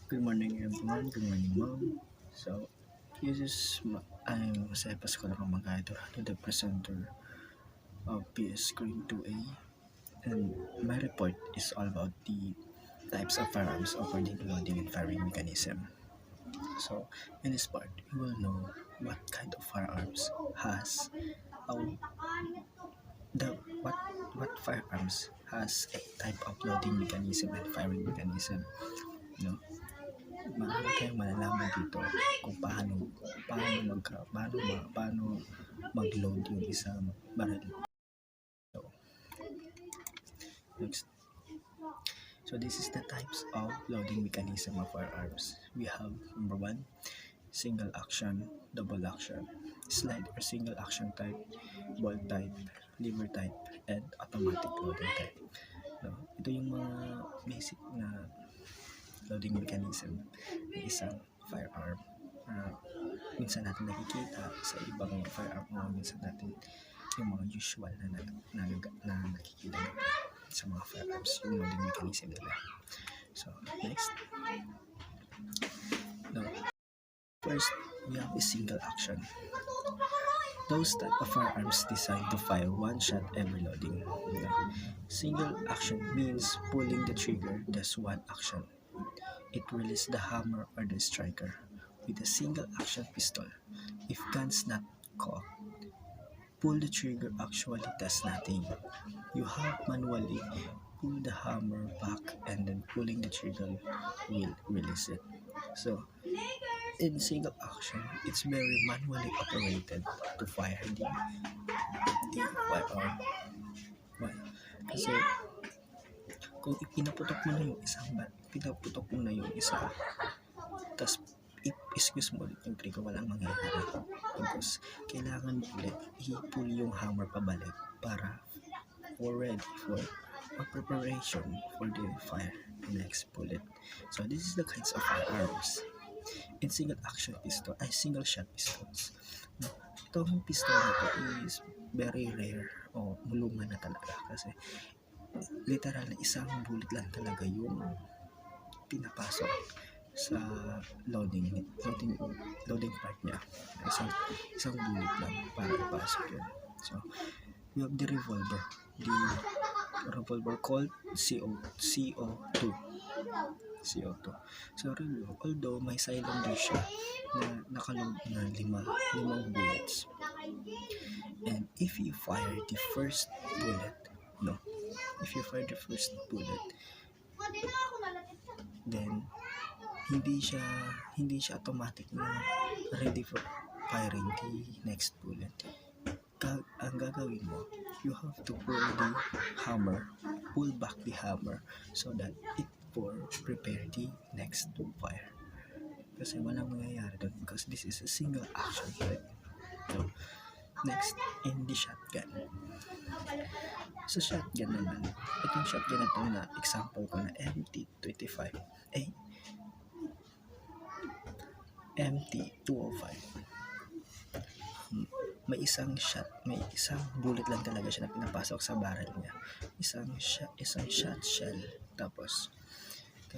Good morning, everyone. Good morning, mom. So, I'm Jose Pascual Romagado, the presenter of PS Green 2A, and my report is all about the types of firearms according to loading and firing mechanism. So, in this part, you will know what kind of firearms has how the what firearms has a type of loading mechanism and firing mechanism. No, marami tayong malalaman dito kung paano mag-load yung isang baril. So, next. So this is the types of loading mechanism of firearms. We have number one, single action, double action, slide or single action type, bolt type, lever type, and automatic loading type. No, ito yung mga basic na loading mechanism ng isang firearm na minsan natin nakikita sa ibang firearm o minsan natin yung mga usual na nakikita natin sa mga firearms yung loading mechanism nila. So, next. Now, first, we have a single action. Those type of firearms designed to fire one shot every loading. Single action means pulling the trigger does one action. It releases the hammer or the striker. With a single action pistol, if guns not cocked, pull the trigger actually does nothing. You have manually pull the hammer back and then pulling the trigger will release it. So, in single action, it's very manually operated to fire the firearm. Why? Kasi kung pinaputok mo na yung isa, tas i-squeeze mo ulit yung trigger, walang mangyayari. Because kailangan mo ulit i-pull yung hammer pabalik para ready for preparation for the fire, the next bullet. So this is the kinds of firearms. In single shot pistols. Itong pistol na to is very rare o mulungan na talaga kasi literal na isang bullet lang talaga yung pinapasok sa loading part niya. Isang bullet lang para ipasok yun. So, we have the revolver called CO2. So, although may cylinder siya na nakaload na limang bullets, and if you fire the first bullet, then hindi siya automatic na ready for firing the next bullet. Ang gagawin mo, you have to pull back the hammer so that it will prepare the next fire. Kasi walang mangyayari doon because this is a single action type. So, next, in the shotgun. Sa shotgun naman, itong shotgun na ito na example ko na MT205. May isang bullet lang talaga siya na pinapasok sa barrel niya. Isang shot shell. Tapos the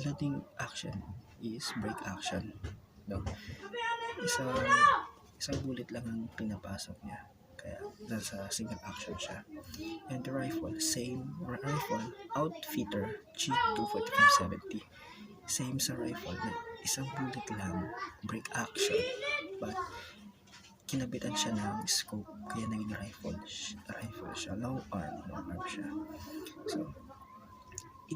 loading action is break action. No? Isang bullet lang ang pinapasok niya. Kaya nasa single action siya. And the rifle, same rifle, Outfitter G24570. Same sa rifle na isang bullet lang, break action, but kinabitan siya ng scope kaya naging rifle siya, long arm siya. So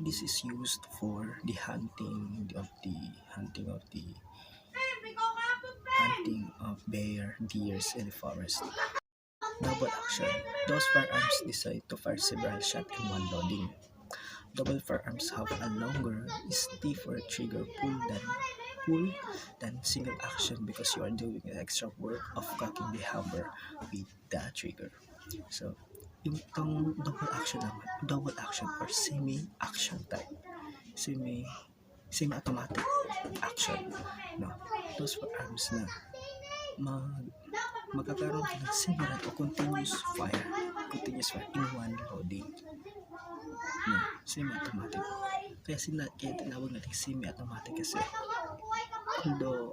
this is used for the hunting of bear, deers in the forest. Double action. Those firearms designed to fire several shots in one loading. Double firearms have a longer, stiffer trigger pull than single action because you are doing the extra work of cocking the hammer with the trigger. So, yung double action or semi-action type, semi-automatic action, no? Those firearms na magkakaroon ka ng several o continuous fire in one loading. No, semi-automatic. Kaya tinawag natin semi-automatic kasi although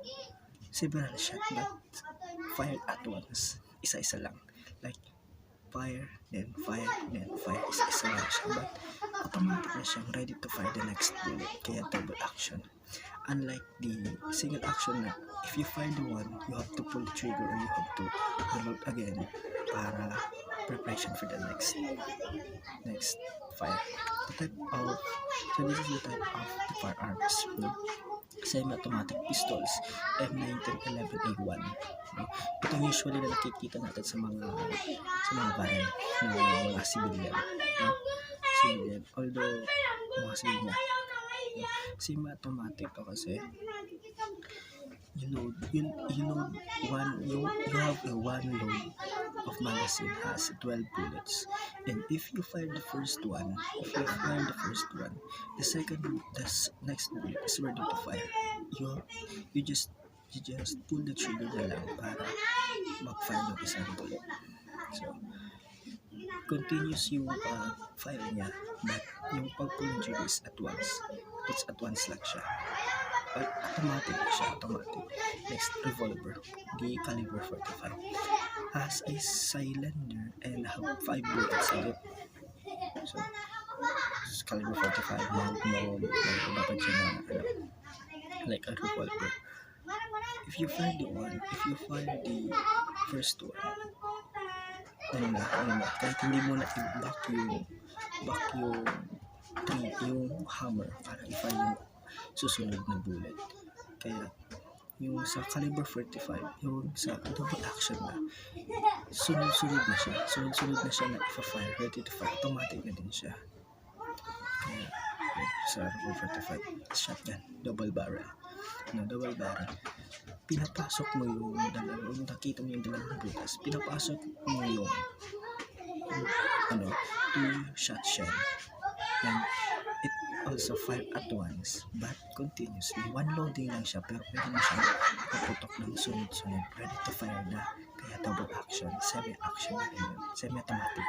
several shot but fired at once, isa-isa lang. Like fire, then fire, then fire, isa-isa lang siya. But automatic na siyang ready to fire the next bullet, kaya double action. Unlike the single action na if you fire the one, you have to pull the trigger or you have to reload again para preparation for the next fire. The type of so this is the type of the firearms, no? Semi-automatic pistols, M1911A1. No? Ito usually na nakikita natin sa mga baril ng mga civilian. No? Civilian. Although, mga civilian. Semi-automatic to kasi you have a one load of magazine has 12 bullets, and if you fire the first one, the next bullet is ready to fire. You just pull the trigger na lang para mag-fire ng isang bullet. So continuous yung fire niya, but yung pag-pull ng trigger is at once. It's at once lang siya. But automatic siya, automatic. Next, revolver, the caliber 45. Has a cylinder and have 5 bullets in it. So, caliber 45, dapat siya na, like a revolver. If you fire the first one, kahit hindi mo na i-back yung hammer para i-fire yung susunod na bullet. Kaya yung sa caliber 45, yung sa double action na sunod-sunod na siya na ipa-fire, ready to fire, automatic na din siya. Kaya sa caliber 45 shotgun, double barrel, pinapasok mo yung nakita mo yung dalawang butas, pinapasok mo yung two shot shell, and it also fire at once but continuously. One loading lang siya pero pwede mo siya paputok ng sunod-sunod, ready to fire na, kaya double action, semi-action na rin yun, semi-automatic.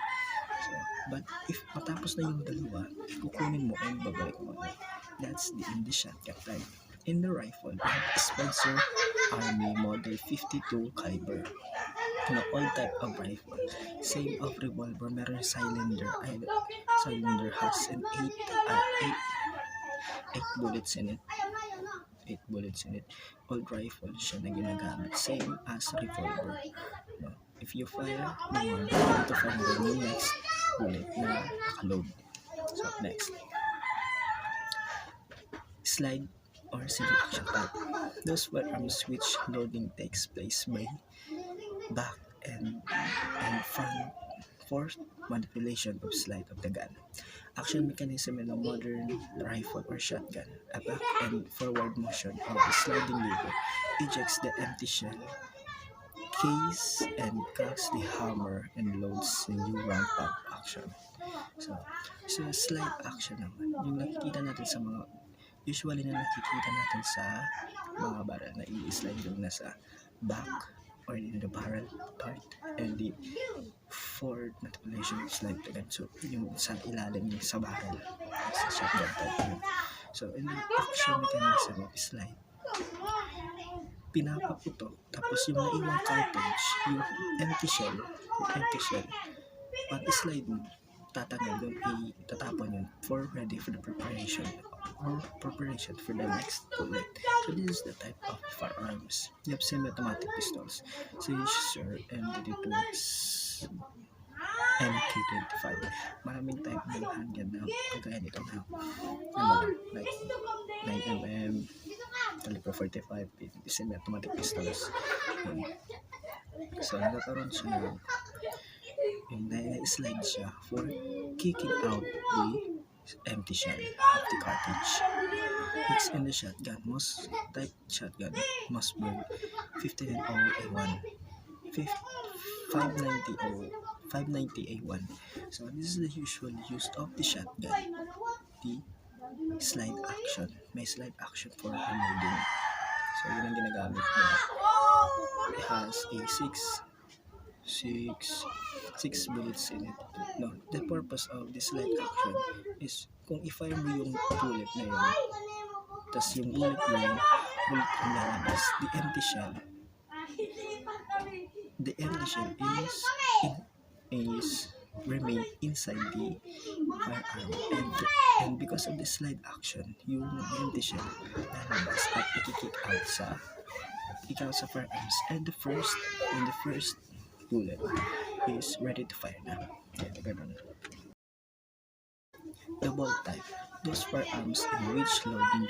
So, but if matapos na yung dalawa, kukunin mo and babalik mo na. That's the shotgun type. In the rifle, Spencer Army Model 52 caliber. All type of rifle. Same of revolver, meron cylinder. Cylinder has an 8 bullets in it. 8 bullets in it. Old rifle siya na ginagamit. Same as revolver. No? If you fire, you have to find the next bullet na nakaload. So, next. Slide or single action type. Those firearms which loading takes place by back and front for manipulation of slide of the gun. Action mechanism in a modern rifle or shotgun. A back and forward motion of the sliding lever ejects the empty shell case and cocks the hammer and loads the new round pump action. So slide action naman, yung nakikita natin sa mga usually na nakikita natin sa mga barrel na i-slide yung nasa back or in the barrel part, and the forward manipulation slide to gun. So yung sa ilalim yung sa barrel sa shotgun type yun. So in the action mechanism of slide, pinapaputok tapos yung naiwang cartridge, yung empty shell pag slide mo, tatanggal yung itatapon yun for ready for the preparation for the next bullet. So this is the type of firearms. You have semi-automatic pistols, Sir M32, MK25. Maraming type ng handgun na kagaya nito na like 9mm, caliber 45, semi-automatic pistols. So nagkaroon siya ng yung na-slide siya for kicking out the empty shell of the cartridge. It's in the shotgun. Most type shotgun must be 15A1, 590A1. So this is the usual use of the shotgun. The slide action. May slide action for reloading. So yun ang ginagamit niya. It has a 6 six bullets in it. No, the purpose of this light action is kung i-fire mo yung bullet na yun, tas yung bullet ang lalabas, the empty shell is remain inside the firearm, and because of the slide action, yung empty shell lalabas at ikikick out sa firearms, and the first bullet is ready to fire na. Ito ganun. The bolt type, those firearms in which loading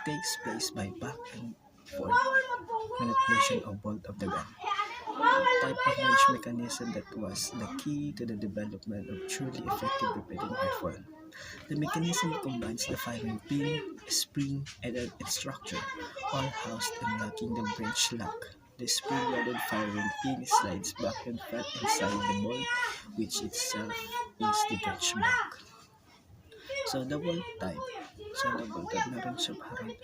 takes place by back and forth manipulation of bolt of the gun. Type of launch mechanism that was the key to the development of truly effective repeating rifle. The mechanism combines the firing pin, spring, and its structure, all housed in locking the breech lock. The spring-loaded firing pin slides back and flat inside the bolt, which itself is the breech block. So, the bolt type, meron siya parang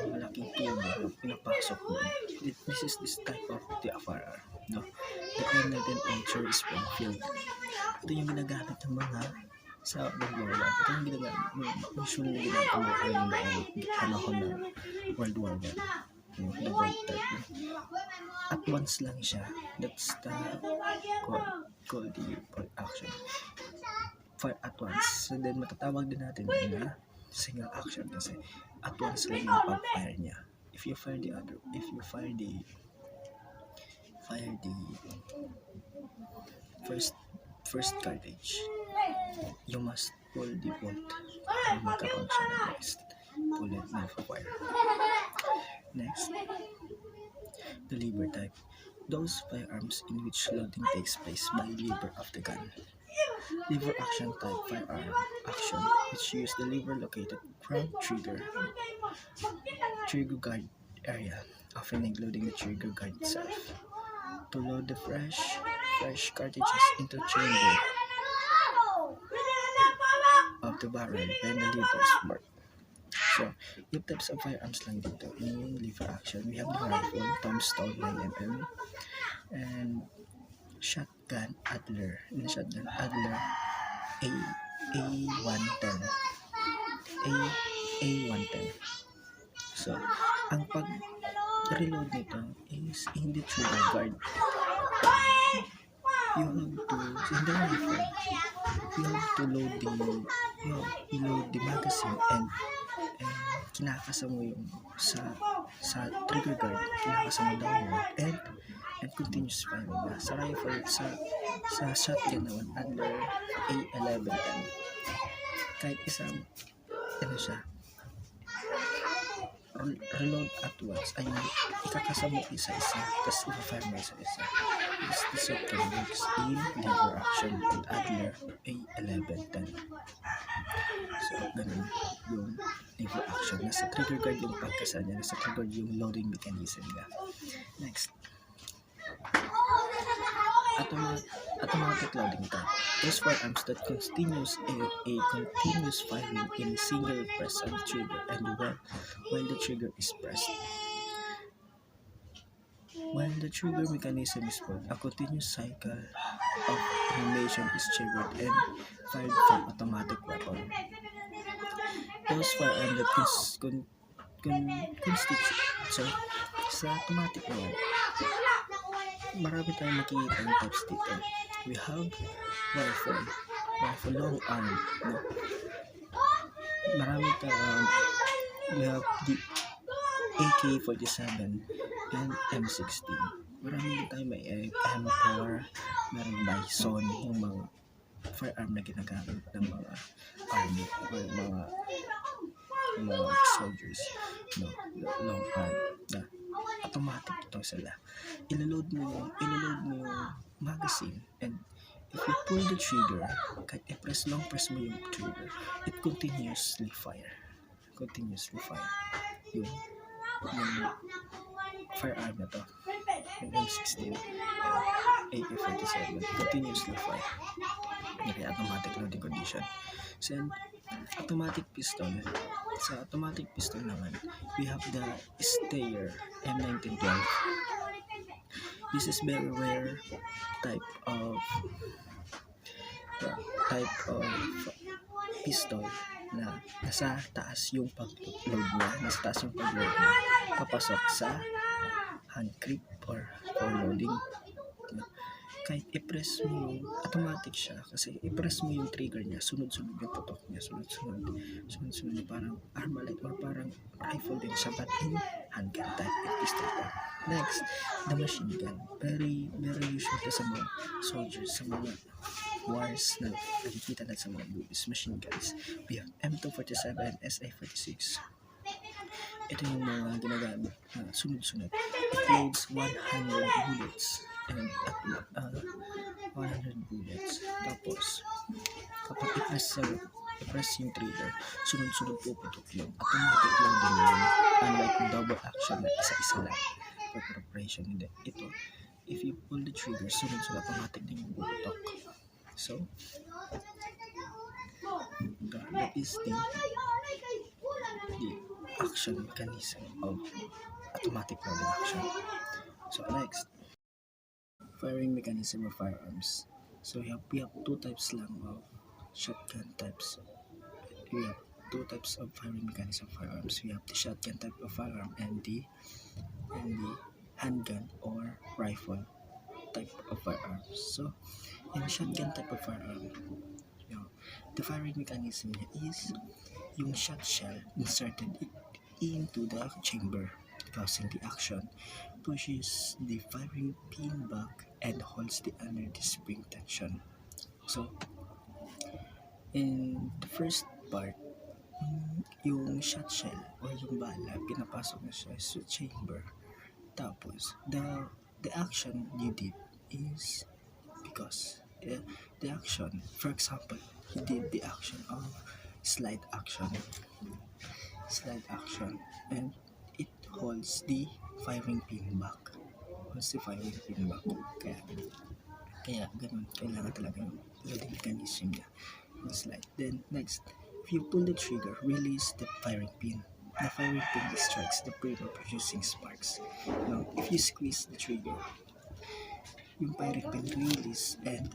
malaking tubo na pinapasok mo. This is this type of the firearm. No? The M19 Ultra Springfield. Ito yung ginagamit ng mga sa World War I. Ito yung ginagamit, usually ginagamit ng panahon ng World War I. The bolt type. At once lang siya. That's the called the bolt action. Fire at once. So then matatawag din natin na single action kasi at once lang yung pag-fire niya. If you fire the first cartridge, you must pull the bolt para magkaroon siya ng next bullet na fire. Next, the lever type. Those firearms in which loading takes place by lever of the gun. Lever action type firearm action, which use the lever located front trigger guard area, often including the trigger guard itself, to load the fresh cartridges into chamber of the barrel when the levers work. So, yung types of firearms lang dito. In lever action, we have the rifle, Tombstone 9mm, and shotgun Adler. In shotgun Adler A110. A110. So, ang pag-reload nito is in the trigger guard. You have to, in the rifle, you have to load the magazine and kinakasa mo yung sa trigger guard, kinakasa mo downward and continuous firing na. Sa rifle, sa shotgun naman, under A1110, kahit isang reload at once, ay ikakasa mo isa-isa, tapos i-fire mo isa-isa. The shotgun works in lever action with Adler A1110. So, ganun yung lever action. Nasa trigger guard yung pagkasa niya, nasa trigger guard yung loading mechanism niya. Next, automatic loading type. Those firearms that continues a continuous firing in single press on the trigger and while the trigger is pressed. While the trigger mechanism is pulled, a continuous cycle of animation is triggered and fired from automatic weapon. Those firearms that sa automatic naman, marami tayong makikita ng types dito. We have rifle long arm, no? Marami tayong, we have the AK-47 and M16. Marami din tayo may M4, may Bison, yung mga firearm na ginagamit ng mga army or mga soldiers, no? Long arm na automatic ito sila. Ilaload mo yung magazine, and if you pull the trigger, kahit long press mo yung trigger, it continuously fire yung firearm na to, yung M16, AK-47, continuously fire. Kaya automatic loading condition. So, automatic pistol. Sa automatic pistol naman, we have the Steyr M1912. This is very rare type of type of pistol na nasa taas yung pag-load niya, papasok sa hand grip or for loading. Kahit i-press mo yung automatic siya kasi i-press mo yung trigger niya, sunod-sunod yung putok niya, sunod-sunod parang armalite or parang rifle din siya but in handgun type, in pistol type. Next, the machine gun. Very usual sa mga soldiers, sa mga wars na nakikita natin sa mga movies, machine guns. We have M247 and SA-46. Ito yung mga ginagamit na sunod-sunod. It loads 100 bullets and 100 bullets. Tapos, kapag i-press yung trigger, sunod-sunod po putok yun. Automatic loading yun. Unlike double action na isa-isa lang for preparation. Hindi. Ito, if you pull the trigger, sunod-sunod automatic din yung putok. So, that is the action mechanism of automatic loading action. So next, firing mechanism of firearms. So we have two types lang of shotgun types. We have two types of firing mechanism of firearms. We have the shotgun type of firearm and the handgun or rifle type of firearms. So in shotgun type of firearm, the firing mechanism is yung shot shell inserted into the chamber, causing the action, pushes the firing pin back and holds the under the spring tension. So, in the first part, yung shot shell or yung bala, pinapasok na siya sa chamber. Tapos, the action you did is because the action, for example, he did the action of slide action and it holds the firing pin back. Kaya ganun, kailangan talaga yung loading mechanism niya. Slide. Then next, if you pull the trigger, release the firing pin. The firing pin strikes the primer producing sparks. Now, if you squeeze the trigger, yung firing pin release and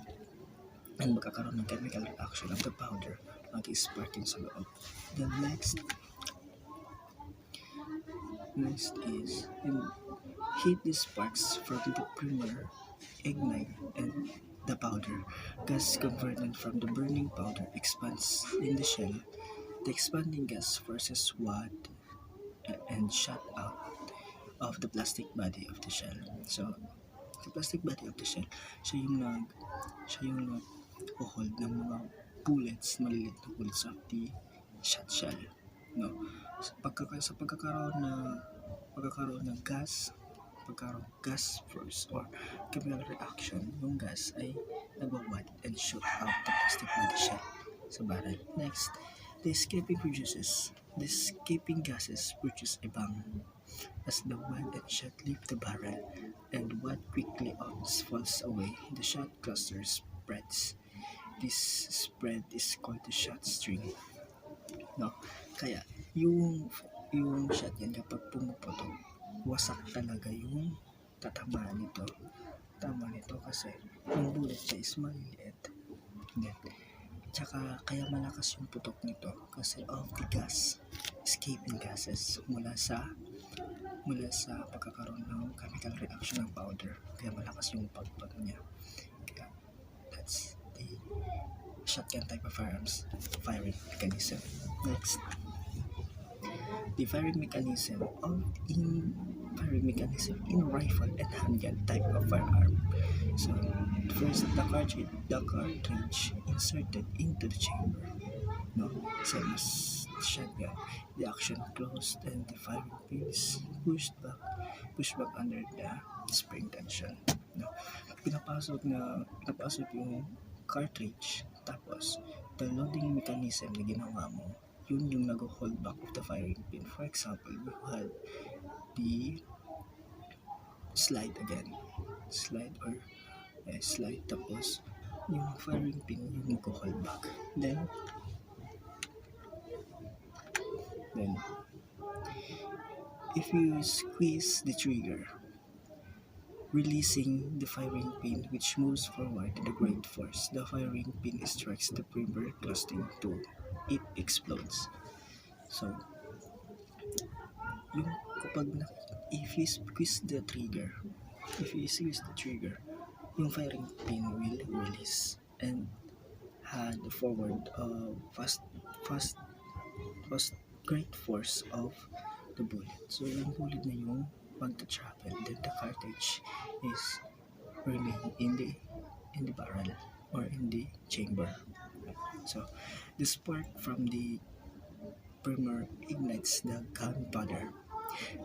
magkakaroon ng chemical reaction of the powder mag-spark yun sa loob. Then next is heat the sparks from the primer, ignite, and the powder. Gas converted from the burning powder expands in the shell. The expanding gas forces wad and shot out of the plastic body of the shell. So, the plastic body of the shell, siya yung nag-hold ng mga bullets, maliliit na bullets of the shot shell. No? Sa pagkakaroon ng gas force or chemical reaction, yung gas ay nagwawad and shoot out the plastic body shell sa barrel. Next, the escaping gases produce a bomb. As the wad and shot leave the barrel and wad quickly falls away, the shot cluster spreads. This spread is called the shot string. No? Kaya yung shotgun kapag pumuputok, wasak talaga yung tatamaan nito. Tama nito kasi yung bullet siya is maliliit. Tsaka kaya malakas yung putok nito kasi of the gas, escaping gases mula sa pagkakaroon ng chemical reaction ng powder. Kaya malakas yung pagpag niya. Kaya that's the shotgun type of firearms firing mechanism. Next, the firing mechanism in rifle and handgun type of firearm. So first, the cartridge inserted into the chamber. No, same as shotgun. The action closed and the firing pin is pushed back under the spring tension. No, pinapasok yung cartridge, tapos the loading mechanism na ginawa mo, yun yung nag-hold back of the firing pin. For example, you had the slide tapos yung firing pin yung mag-hold back. Then if you squeeze the trigger, releasing the firing pin which moves forward to the great force. The firing pin strikes the primer casting tool. It explodes. So, yung kapag if you squeeze the trigger, yung firing pin will release and had the forward fast fast great force of the bullet. So yung bullet na yung magta-travel, then the cartridge is remain in the barrel or in the chamber. So the spark from the primer ignites the gunpowder.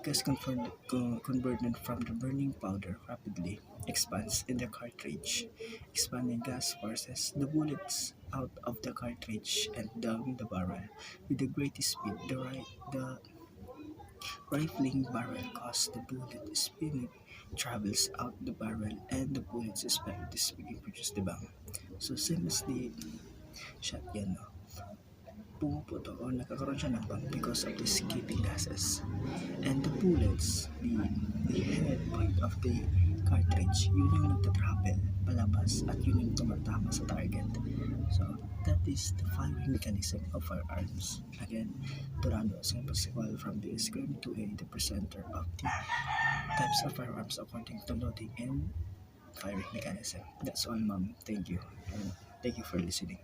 Gas converted from the burning powder rapidly expands in the cartridge. Expanding gas forces the bullets out of the cartridge and down the barrel. With the greatest speed, the rifling barrel causes the bullet spinning travels out the barrel and the bullets is being produced the bang. So same as the shotgun, no? Pumuputo o nagkakaroon siya ng bang because of the escaping gases. And the bullets, the head point of the cartridge, yun yung nagtatravel palabas at yun yung tumatama sa target. So, that is the firing mechanism of firearms. Again, Durando Pascual from the Scream 2A, the presenter of the types of firearms according to loading and firing mechanism. That's all, ma'am. Thank you. Thank you for listening.